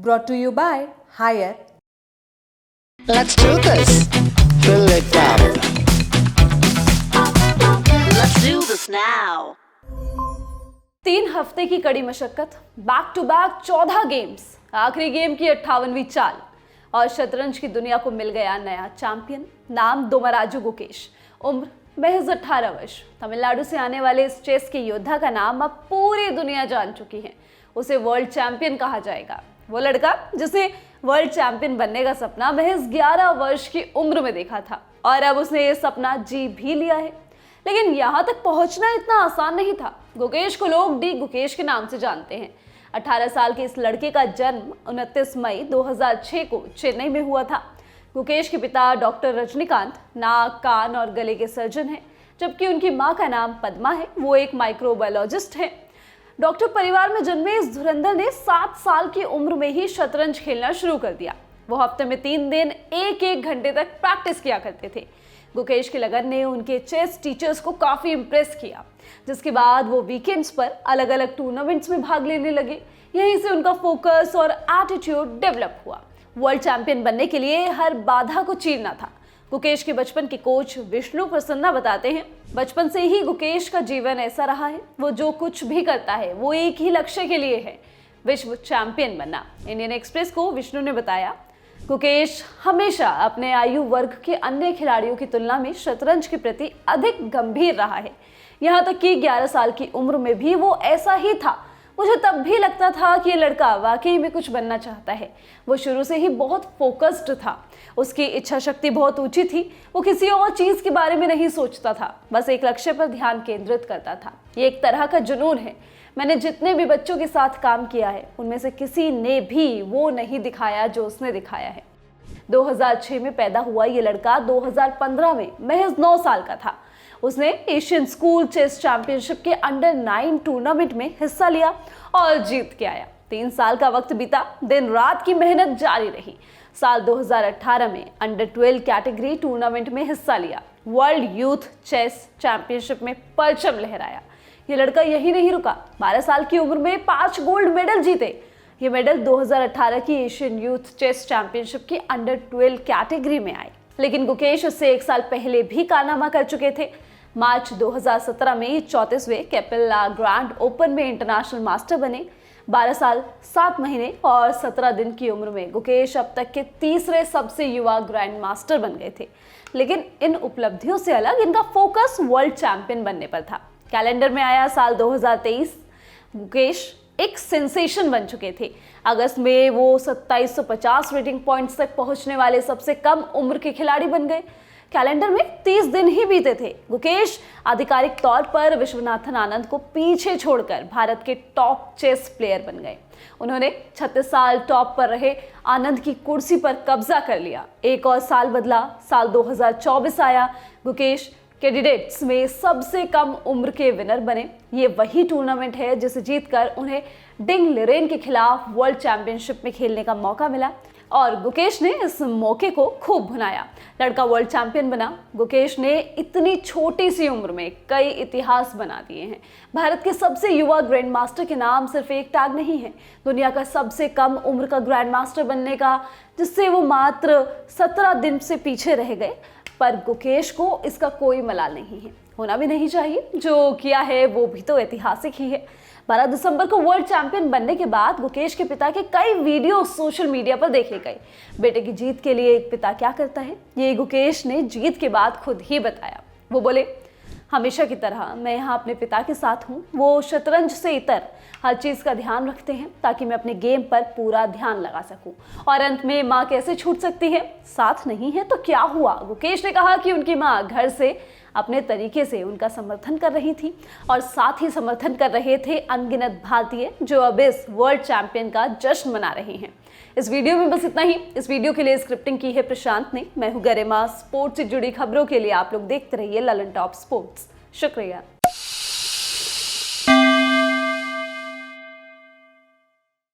brought to you by Hire. Let's do this. Fill it up. Let's do this now. 3 हफ्ते की कड़ी मशक्कत, back to back 14 games, आखिरी game की 58वीं चाल और शतरंज की दुनिया को मिल गया नया चैंपियन। नाम दोमराजू गुकेश, उम्र महज 18 वर्ष। तमिलनाडु से आने वाले इस चेस के योद्धा का नाम अब पूरी दुनिया जान चुकी है। उसे वर्ल्ड चैंपियन कहा जाएगा। वो लड़का जिसे वर्ल्ड चैंपियन बनने का सपना महज 11 वर्ष की उम्र में देखा था और अब उसने ये सपना जी भी लिया है। लेकिन यहाँ तक पहुँचना इतना आसान नहीं था। गुकेश को लोग डी गुकेश के नाम से जानते हैं। 18 साल के इस लड़के का जन्म 29 मई 2006 को चेन्नई में हुआ था। गुकेश के पिता डॉक्टर रजनीकांत नाक, कान और गले के सर्जन हैं, जबकि उनकी मां का नाम पद्मा है। वो एक माइक्रोबायोलॉजिस्ट हैं। डॉक्टर परिवार में जन्मे इस धुरंधर ने 7 साल की उम्र में ही शतरंज खेलना शुरू कर दिया। वो हफ्ते में 3 दिन एक घंटे तक प्रैक्टिस किया करते थे। गुकेश की लगन ने उनके चेस टीचर्स को काफ़ी इम्प्रेस किया, जिसके बाद वो वीकेंड्स पर अलग अलग टूर्नामेंट्स में भाग लेने लगे। यहीं से उनका फोकस और एटीट्यूड डेवलप हुआ। वर्ल्ड चैंपियन बनने के लिए हर बाधा को चीरना था। गुकेश के बचपन के कोच विष्णु प्रसन्ना बताते हैं, बचपन से ही गुकेश का जीवन ऐसा रहा है। वो जो कुछ भी करता है वो एक ही लक्ष्य के लिए है, विश्व चैंपियन बनना। इंडियन एक्सप्रेस को विष्णु ने बताया, गुकेश हमेशा अपने आयु वर्ग के अन्य खिलाड़ियों की तुलना में शतरंज के प्रति अधिक गंभीर रहा है। यहाँ तक कि 11 साल की उम्र में भी वो ऐसा ही था। मुझे तब भी लगता था कि ये लड़का वाकई में कुछ बनना चाहता है। वो शुरू से ही बहुत फोकस्ड था। उसकी इच्छा शक्ति बहुत ऊंची थी। वो किसी और चीज़ के बारे में नहीं सोचता था, बस एक लक्ष्य पर ध्यान केंद्रित करता था। ये एक तरह का जुनून है। मैंने जितने भी बच्चों के साथ काम किया है, उनमें से किसी ने भी वो नहीं दिखाया जो उसने दिखाया है। 2006 में पैदा हुआ ये लड़का 2015 में महज 9 साल का था। उसने एशियन स्कूल चेस चैंपियनशिप के अंडर 9 टूर्नामेंट में हिस्सा लिया और जीत के आया। 3 साल का वक्त बीता, दिन रात की मेहनत जारी रही। साल 2018 में अंडर 12 कैटेगरी टूर्नामेंट में हिस्सा लिया। वर्ल्ड यूथ चेस चैंपियनशिप में परचम लहराया। ये लड़का यही नहीं रुका, 12 साल की उम्र में 5 गोल्ड मेडल जीते। ये मेडल 2018 की एशियन यूथ चेस चैंपियनशिप की अंडर 12 कैटेगरी में आए। लेकिन गुकेश उससे 1 साल पहले भी कारनामा कर चुके थे। मार्च 2017 में 34वें कैपेला ग्रैंड ओपन में इंटरनेशनल मास्टर बने। 12 साल 7 महीने और 17 दिन की उम्र में गुकेश अब तक के तीसरे सबसे युवा ग्रैंड मास्टर बन गए थे। लेकिन इन उपलब्धियों से अलग इनका फोकस वर्ल्ड चैंपियन बनने पर था। कैलेंडर में आया साल 2023, गुकेश एक सेंसेशन बन चुके थे। अगस्त में वो 2750 रेटिंग पॉइंट्स तक पहुंचने वाले सबसे कम उम्र के खिलाड़ी बन गए। कैलेंडर में 30 दिन ही बीते थे। गुकेश आधिकारिक तौर पर विश्वनाथन आनंद को पीछे छोड़कर भारत के टॉप चेस प्लेयर बन गए। उन्होंने 36 साल टॉप पर रहे आनंद की कुर्सी पर कब्जा कर लिया। एक और साल बदला, साल 2024 आया। गुकेश कैंडिडेट्स में सबसे कम उम्र के विनर बने। ये वही टूर्नामेंट है जिसे जीतकर उन्हें डिंग लिरेन के खिलाफ वर्ल्ड चैंपियनशिप में खेलने का मौका मिला और गुकेश ने इस मौके को खूब भुनाया। लड़का वर्ल्ड चैंपियन बना। गुकेश ने इतनी छोटी सी उम्र में कई इतिहास बना दिए हैं। भारत के सबसे युवा ग्रैंड मास्टर के नाम सिर्फ एक टैग नहीं है, दुनिया का सबसे कम उम्र का ग्रैंड मास्टर बनने का, जिससे वो मात्र 17 दिन से पीछे रह गए। पर गुकेश को इसका कोई मलाल नहीं है, होना भी नहीं चाहिए। जो किया है वो भी तो ऐतिहासिक ही है। 12 दिसंबर को वर्ल्ड चैंपियन बनने के बाद गुकेश के पिता के कई वीडियो सोशल मीडिया पर देखे गए। बेटे की जीत के लिए एक पिता क्या करता है, ये गुकेश ने जीत के बाद खुद ही बताया। वो बोले, हमेशा की तरह मैं यहाँ अपने पिता के साथ हूँ। वो शतरंज से इतर हर चीज़ का ध्यान रखते हैं ताकि मैं अपने गेम पर पूरा ध्यान लगा सकूं। और अंत में माँ कैसे छूट सकती है, साथ नहीं है तो क्या हुआ। गुकेश ने कहा कि उनकी माँ घर से अपने तरीके से उनका समर्थन कर रही थी और साथ ही समर्थन कर रहे थे अनगिनत भारतीय जो अब इस वर्ल्ड चैंपियन का जश्न मना रहे हैं। इस वीडियो में बस इतना ही। इस वीडियो के लिए स्क्रिप्टिंग की है प्रशांत ने। मैं हूं गरिमा। स्पोर्ट्स से जुड़ी खबरों के लिए आप लोग देखते रहिए ललन टॉप स्पोर्ट्स। शुक्रिया।